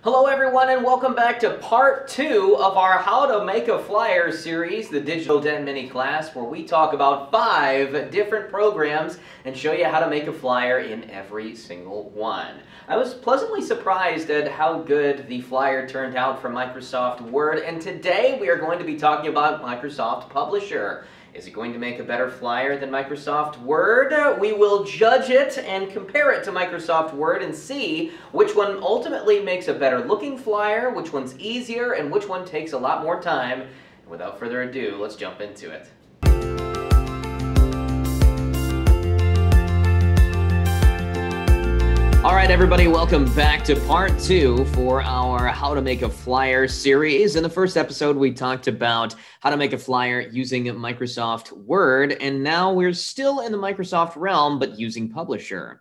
Hello everyone and welcome back to part 2 of our How to Make a Flyer series, the Digital Den mini class, where we talk about 5 different programs and show you how to make a flyer in every single one. I was pleasantly surprised at how good the flyer turned out for Microsoft Word, and today we are going to be talking about Microsoft Publisher. Is it going to make a better flyer than Microsoft Word? We will judge it and compare it to Microsoft Word and see which one ultimately makes a better looking flyer, which one's easier, and which one takes a lot more time. And without further ado, let's jump into it. All right, everybody, welcome back to part 2 for our How to Make a Flyer series. In the first episode, we talked about how to make a flyer using Microsoft Word, and now we're still in the Microsoft realm, but using Publisher.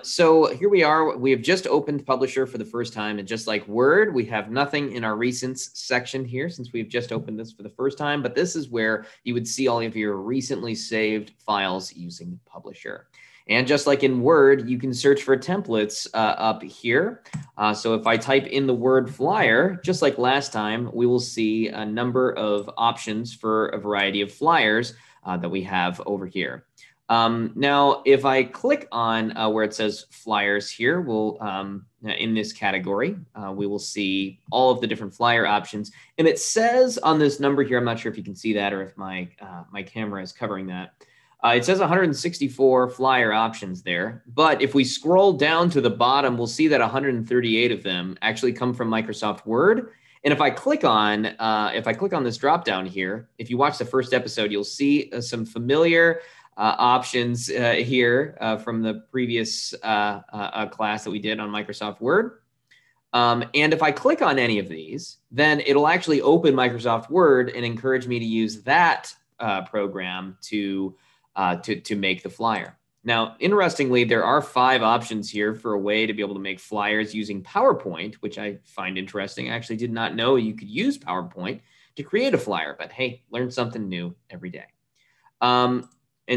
So here we are. We have just opened Publisher for the first time, and just like Word, we have nothing in our recents section here since we've just opened this for the first time, but this is where you would see all of your recently saved files using Publisher. And just like in Word, you can search for templates up here. So if I type in the word flyer, just like last time, we will see a number of options for a variety of flyers that we have over here. Now, if I click on where it says flyers here, we'll in this category, we will see all of the different flyer options. And it says on this number here, I'm not sure if you can see that or if my camera is covering that. It says 164 flyer options there, but if we scroll down to the bottom, we'll see that 138 of them actually come from Microsoft Word. And if I click on this drop down here, if you watch the first episode, you'll see some familiar options here from the previous class that we did on Microsoft Word. And if I click on any of these, then it'll actually open Microsoft Word and encourage me to use that program to make the flyer. Now, interestingly, there are 5 options here for a way to be able to make flyers using PowerPoint, which I find interesting. I actually did not know you could use PowerPoint to create a flyer, but hey, learn something new every day. And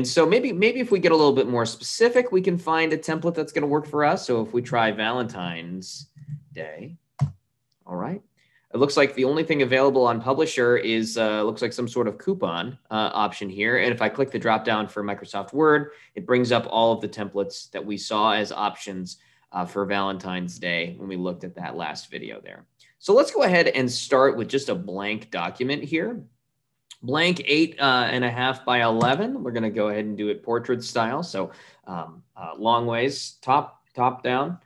so maybe if we get a little bit more specific, we can find a template that's going to work for us. So if we try Valentine's Day, all right. It looks like the only thing available on Publisher is looks like some sort of coupon option here. And if I click the drop down for Microsoft Word, it brings up all of the templates that we saw as options for Valentine's Day when we looked at that last video there. So let's go ahead and start with just a blank document here. Blank 8.5 by 11. We're going to go ahead and do it portrait style. So long ways, top down.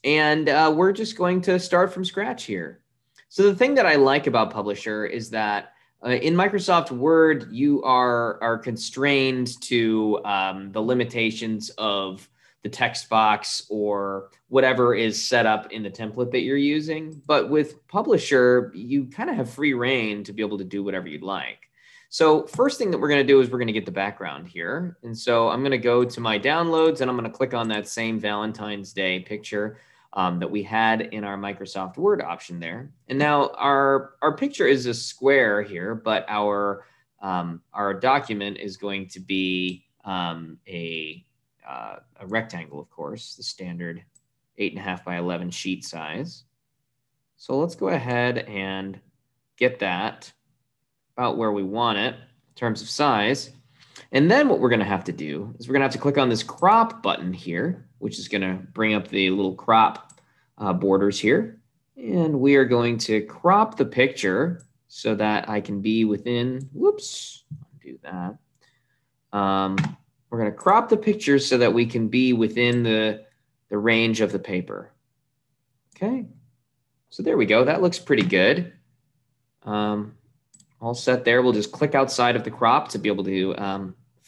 And we're just going to start from scratch here. So the thing that I like about Publisher is that in Microsoft Word, you are constrained to the limitations of the text box or whatever is set up in the template that you're using. But with Publisher, you kind of have free reign to be able to do whatever you'd like. So first thing that we're going to do is we're going to get the background here. And so I'm going to go to my downloads and I'm going to click on that same Valentine's Day picture that we had in our Microsoft Word option there. And now our picture is a square here, but our document is going to be a rectangle, of course, the standard 8.5 by 11 sheet size. So let's go ahead and get that about where we want it in terms of size. And then what we're going to have to do is we're going to have to click on this crop button here, which is going to bring up the little crop borders here. And we are going to crop the picture so that I can be within, whoops, do that. We're going to crop the picture so that we can be within the range of the paper. Okay, so there we go. That looks pretty good. All set there. We'll just click outside of the crop to be able to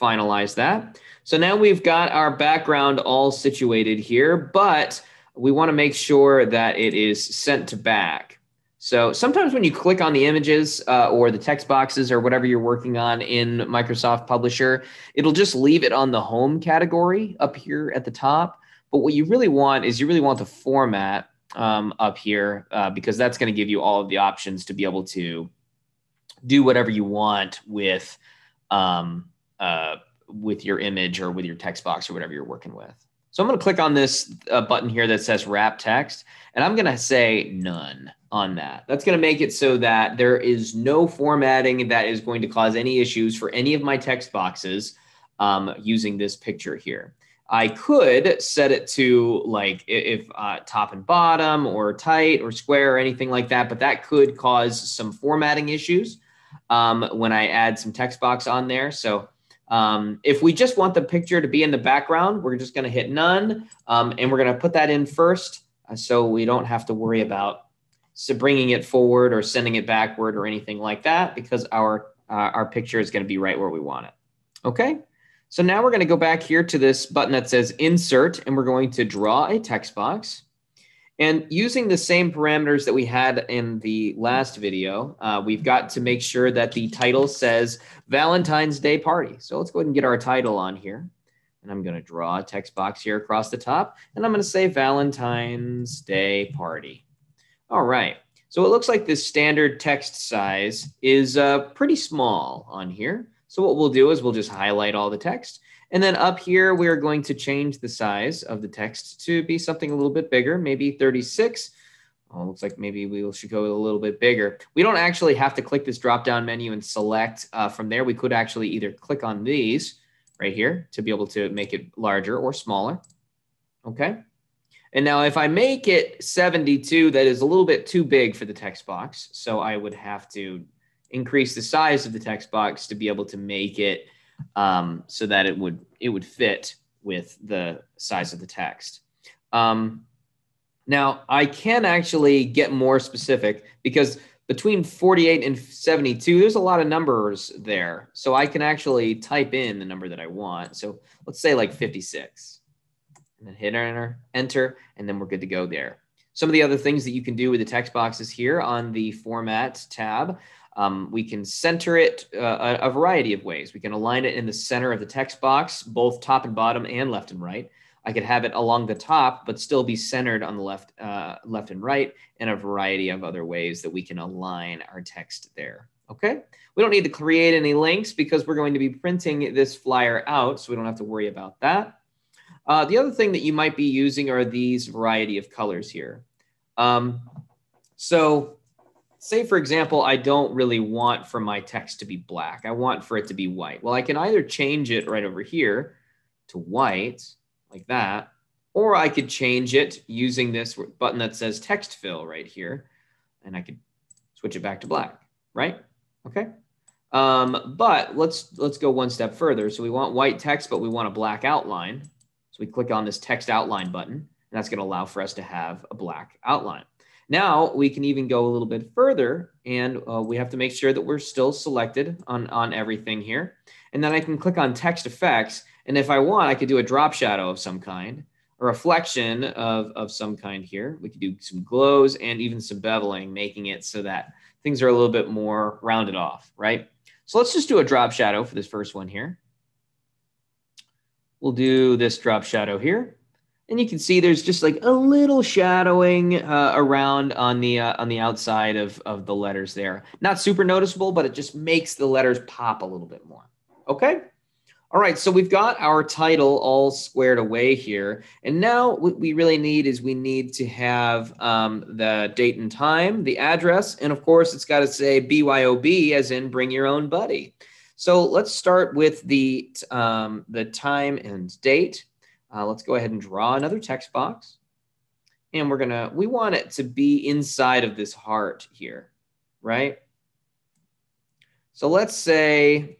finalize that. So now we've got our background all situated here, but we want to make sure that it is sent to back. So sometimes when you click on the images or the text boxes or whatever you're working on in Microsoft Publisher, it'll just leave it on the home category up here at the top. But what you really want is you really want the format up here because that's going to give you all of the options to be able to do whatever you want with your image or with your text box or whatever you're working with. So I'm going to click on this button here that says wrap text, and I'm going to say none on that. That's going to make it so that there is no formatting that is going to cause any issues for any of my text boxes using this picture here. I could set it to like if top and bottom or tight or square or anything like that, but that could cause some formatting issues when I add some text box on there. So if we just want the picture to be in the background, we're just going to hit none, and we're going to put that in first so we don't have to worry about bringing it forward or sending it backward or anything like that, because our picture is going to be right where we want it. Okay. So now we're going to go back here to this button that says insert, and we're going to draw a text box. And using the same parameters that we had in the last video, we've got to make sure that the title says Valentine's Day Party. So let's go ahead and get our title on here. And I'm going to draw a text box here across the top, and I'm going to say Valentine's Day Party. All right. So it looks like this standard text size is pretty small on here. So what we'll do is we'll just highlight all the text. And then up here, we're going to change the size of the text to be something a little bit bigger, maybe 36. Oh, looks like maybe we should go a little bit bigger. We don't actually have to click this drop-down menu and select from there. We could actually either click on these right here to be able to make it larger or smaller. Okay. And now if I make it 72, that is a little bit too big for the text box. So I would have to increase the size of the text box to be able to make it so that it would fit with the size of the text. Now I can actually get more specific, because between 48 and 72, there's a lot of numbers there. So I can actually type in the number that I want. So let's say like 56, and then hit enter, and then we're good to go there. Some of the other things that you can do with the text boxes here on the Format tab, we can center it a variety of ways. We can align it in the center of the text box, both top and bottom and left and right. I could have it along the top, but still be centered on the left and right, and a variety of other ways that we can align our text there. Okay. We don't need to create any links because we're going to be printing this flyer out, so we don't have to worry about that. The other thing that you might be using are these variety of colors here. So say, for example, I don't really want for my text to be black. I want for it to be white. Well, I can either change it right over here to white like that, or I could change it using this button that says text fill right here, and I could switch it back to black, right? Okay. But let's go one step further. So we want white text, but we want a black outline. So we click on this text outline button, and that's going to allow for us to have a black outline. Now we can even go a little bit further, and we have to make sure that we're still selected on everything here. And then I can click on text effects. And if I want, I could do a drop shadow of some kind, a reflection of some kind here. We could do some glows and even some beveling, making it so that things are a little bit more rounded off, right? So let's just do a drop shadow for this first one here. We'll do this drop shadow here. And you can see there's just like a little shadowing around on the outside of the letters there. Not super noticeable, but it just makes the letters pop a little bit more. Okay. All right. So we've got our title all squared away here. And now what we really need is we need to have the date and time, the address, and of course it's got to say BYOB, as in bring your own buddy. So let's start with the time and date. Let's go ahead and draw another text box, and we want it to be inside of this heart here, right? So let's say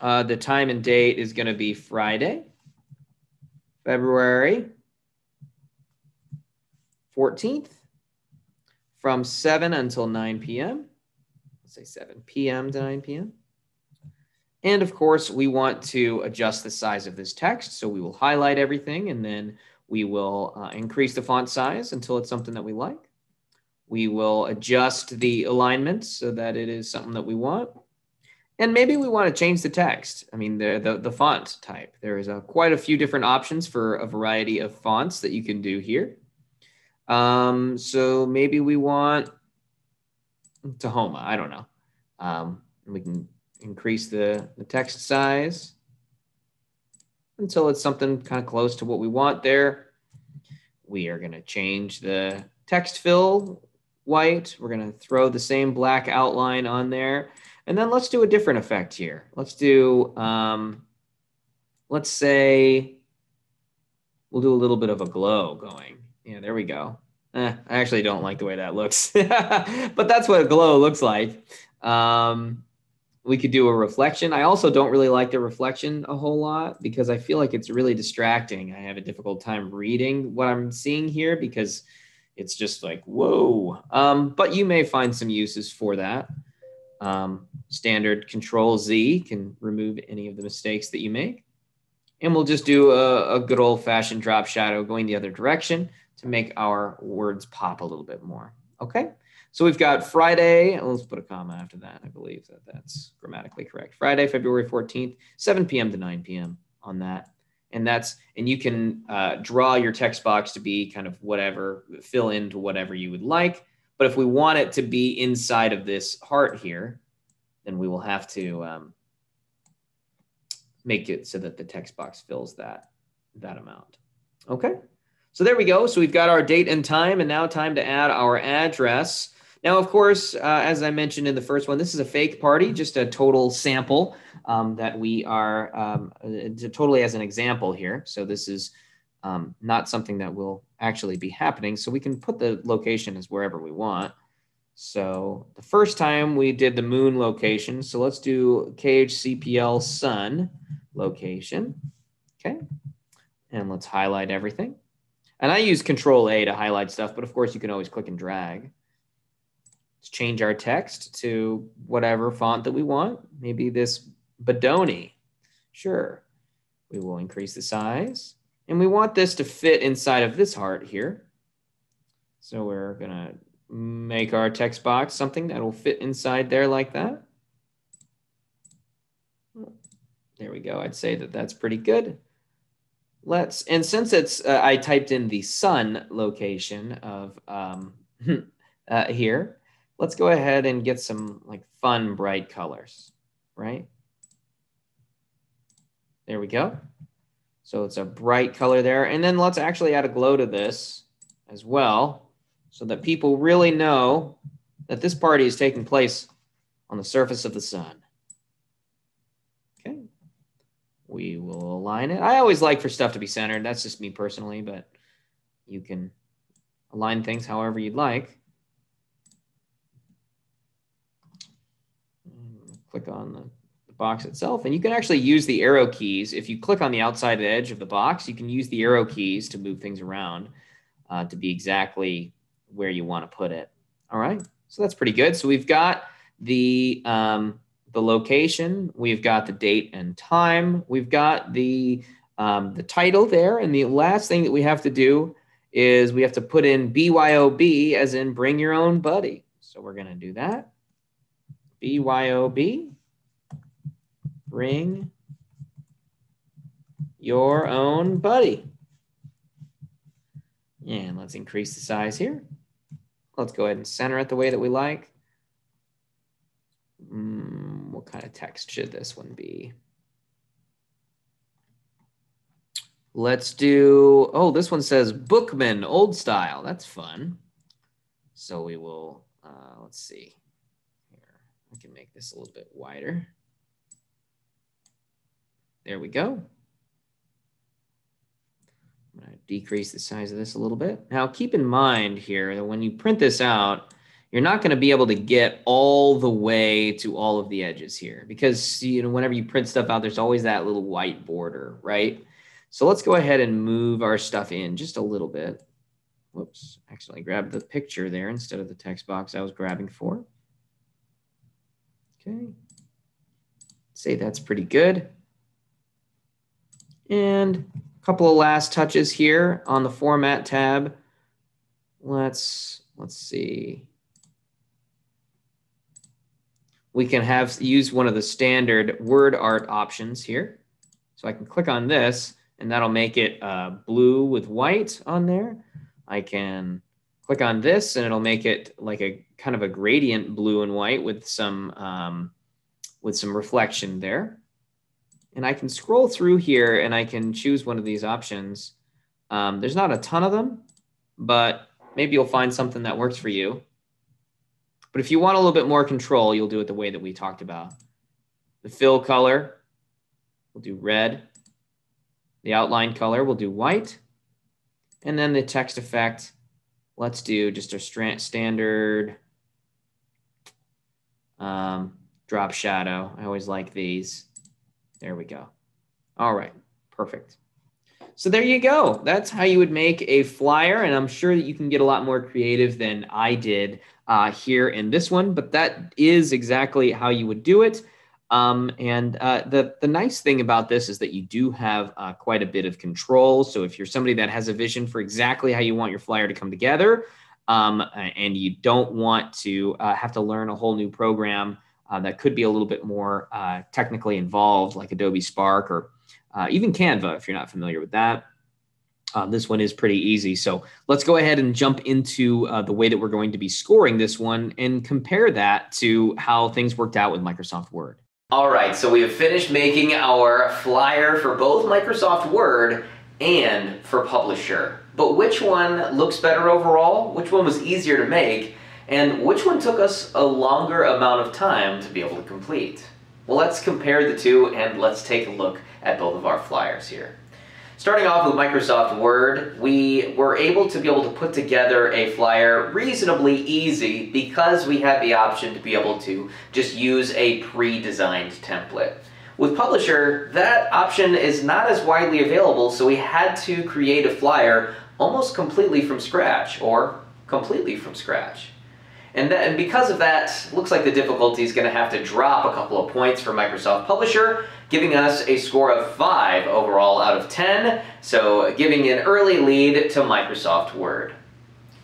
the time and date is going to be Friday, February 14th from 7 until 9 p.m. Let's say 7 p.m. to 9 p.m. And of course, we want to adjust the size of this text. So we will highlight everything, and then we will increase the font size until it's something that we like. We will adjust the alignment so that it is something that we want. And maybe we want to change the text. I mean, the font type. There is quite a few different options for a variety of fonts that you can do here. So maybe we want Tahoma. I don't know. We can increase the text size. until it's something kind of close to what we want there. We are going to change the text fill white. We're going to throw the same black outline on there. And then let's do a different effect here. Let's do, let's say, we'll do a little bit of a glow going. Yeah, there we go. I actually don't like the way that looks, but that's what a glow looks like. We could do a reflection. I also don't really like the reflection a whole lot because I feel like it's really distracting. I have a difficult time reading what I'm seeing here because it's just like, whoa. But you may find some uses for that. Standard Control Z can remove any of the mistakes that you make. And we'll just do a good old fashioned drop shadow going the other direction to make our words pop a little bit more. Okay. So we've got Friday. Let's put a comma after that. I believe that that's grammatically correct. Friday, February 14th, 7 p.m. to 9 p.m. on that. And you can draw your text box to be kind of whatever, fill into whatever you would like. But if we want it to be inside of this heart here, then we will have to make it so that the text box fills that amount. Okay. So there we go. So we've got our date and time, and now time to add our address. Now, of course, as I mentioned in the first one, this is a fake party, just a total sample that we are totally as an example here. So this is not something that will actually be happening. So we can put the location as wherever we want. So the first time we did the moon location. So let's do KHCPL sun location. Okay. And let's highlight everything. And I use Control A to highlight stuff, but of course you can always click and drag. Let's change our text to whatever font that we want. Maybe this Bodoni. Sure. We will increase the size. And we want this to fit inside of this heart here. So we're going to make our text box something that will fit inside there like that. There we go. I'd say that that's pretty good. And since it's, I typed in the sun location of here, let's go ahead and get some like fun, bright colors, right? There we go. So it's a bright color there. And then let's actually add a glow to this as well so that people really know that this party is taking place on the surface of the sun. Okay. We will align it. I always like for stuff to be centered. That's just me personally, but you can align things however you'd like. Click on the box itself, and you can actually use the arrow keys. If you click on the outside edge of the box, you can use the arrow keys to move things around to be exactly where you want to put it. All right, so that's pretty good. So we've got the location, we've got the date and time, we've got the title there, and the last thing that we have to do is we have to put in BYOB, as in bring your own buddy. So we're going to do that. BYOB, bring your own buddy. And let's increase the size here. Let's go ahead and center it the way that we like. What kind of text should this one be? Let's do, oh, this one says Bookman, old style. That's fun. So we will, let's see. Here, I can make this a little bit wider. There we go. I'm going to decrease the size of this a little bit. Now, keep in mind here that when you print this out, you're not going to be able to get all the way to all of the edges here because, you know, whenever you print stuff out, there's always that little white border, right? So let's go ahead and move our stuff in just a little bit. Whoops, actually grabbed the picture there instead of the text box I was grabbing for. Okay, say that's pretty good. And a couple of last touches here on the Format tab. Let's see. We can use one of the standard word art options here. So I can click on this, and that'll make it blue with white on there. I can click on this, and it'll make it like a kind of a gradient blue and white with some reflection there. And I can scroll through here and I can choose one of these options. There's not a ton of them, but maybe you'll find something that works for you. But if you want a little bit more control, you'll do it the way that we talked about. The fill color, we'll do red. The outline color, we'll do white. And then the text effect, let's do just a standard drop shadow. I always like these. There we go. All right, perfect. So there you go. That's how you would make a flyer. And I'm sure that you can get a lot more creative than I did here in this one, but that is exactly how you would do it. The nice thing about this is that you do have quite a bit of control. So if you're somebody that has a vision for exactly how you want your flyer to come together, and you don't want to have to learn a whole new program that could be a little bit more technically involved, like Adobe Spark or even Canva, if you're not familiar with that. This one is pretty easy. So let's go ahead and jump into the way that we're going to be scoring this one and compare that to how things worked out with Microsoft Word. All right, so we have finished making our flyer for both Microsoft Word and for Publisher. But which one looks better overall? Which one was easier to make? And which one took us a longer amount of time to be able to complete? Well, let's compare the two and let's take a look at both of our flyers here. Starting off with Microsoft Word, we were able to be able to put together a flyer reasonably easy because we had the option to be able to just use a pre-designed template. With Publisher, that option is not as widely available, so we had to create a flyer almost completely from scratch, or completely from scratch. And because of that, looks like the difficulty is going to have to drop a couple of points for Microsoft Publisher, giving us a score of 5 overall out of 10, so giving an early lead to Microsoft Word.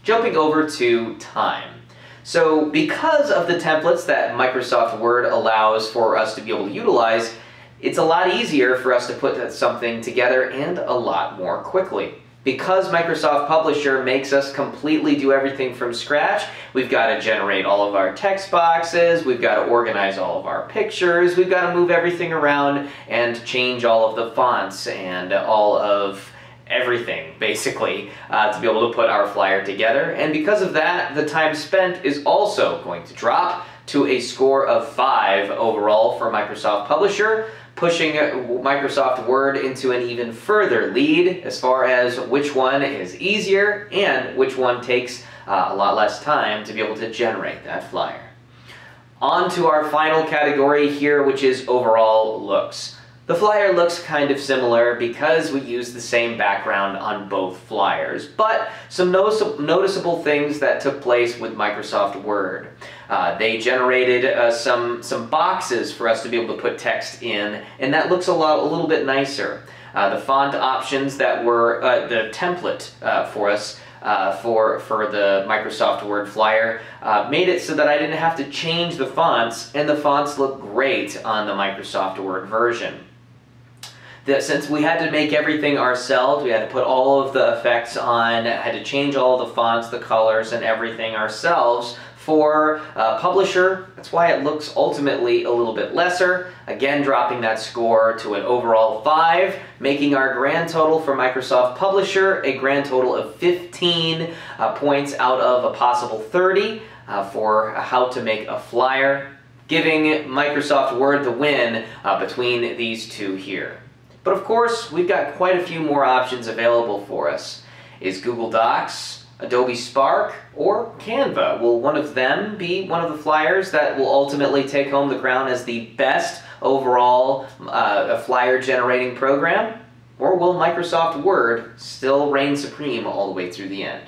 Jumping over to time. So because of the templates that Microsoft Word allows for us to be able to utilize, it's a lot easier for us to put something together and a lot more quickly. Because Microsoft Publisher makes us completely do everything from scratch, we've got to generate all of our text boxes, we've got to organize all of our pictures, we've got to move everything around and change all of the fonts and all of everything, basically, to be able to put our flyer together. And because of that, the time spent is also going to drop to a score of 5 overall for Microsoft Publisher, pushing Microsoft Word into an even further lead as far as which one is easier and which one takes a lot less time to be able to generate that flyer. On to our final category here, which is overall looks. The flyer looks kind of similar because we use the same background on both flyers, but some noticeable things that took place with Microsoft Word. They generated some boxes for us to be able to put text in, and that looks a little bit nicer. The font options that were the template for us for the Microsoft Word flyer made it so that I didn't have to change the fonts, and the fonts look great on the Microsoft Word version. Since we had to make everything ourselves, we had to put all of the effects on, had to change all the fonts, the colors, and everything ourselves. For Publisher, that's why it looks ultimately a little bit lesser, again dropping that score to an overall 5, making our grand total for Microsoft Publisher a grand total of 15 points out of a possible 30 for how to make a flyer, giving Microsoft Word the win between these two here. But of course, we've got quite a few more options available for us. Is Google Docs, Adobe Spark, or Canva? Will one of them be one of the flyers that will ultimately take home the crown as the best overall flyer generating program? Or will Microsoft Word still reign supreme all the way through the end?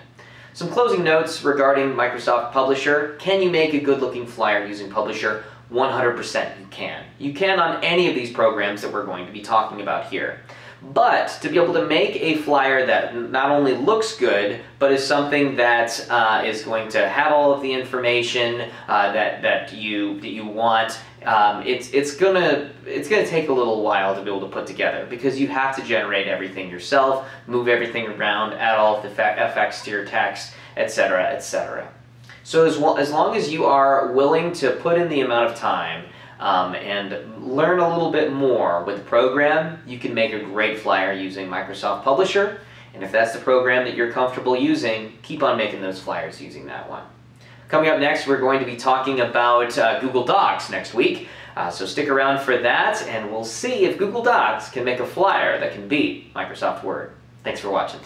Some closing notes regarding Microsoft Publisher. Can you make a good looking flyer using Publisher? 100% you can. You can on any of these programs that we're going to be talking about here. But to be able to make a flyer that not only looks good, but is something that is going to have all of the information that you want, it's gonna take a little while to be able to put together because you have to generate everything yourself, move everything around, add all of the effects to your text, etc., etc. So as long as you are willing to put in the amount of time, and learn a little bit more. With the program, you can make a great flyer using Microsoft Publisher. And if that's the program that you're comfortable using, keep on making those flyers using that one. Coming up next, we're going to be talking about Google Docs next week. So stick around for that, and we'll see if Google Docs can make a flyer that can beat Microsoft Word. Thanks for watching.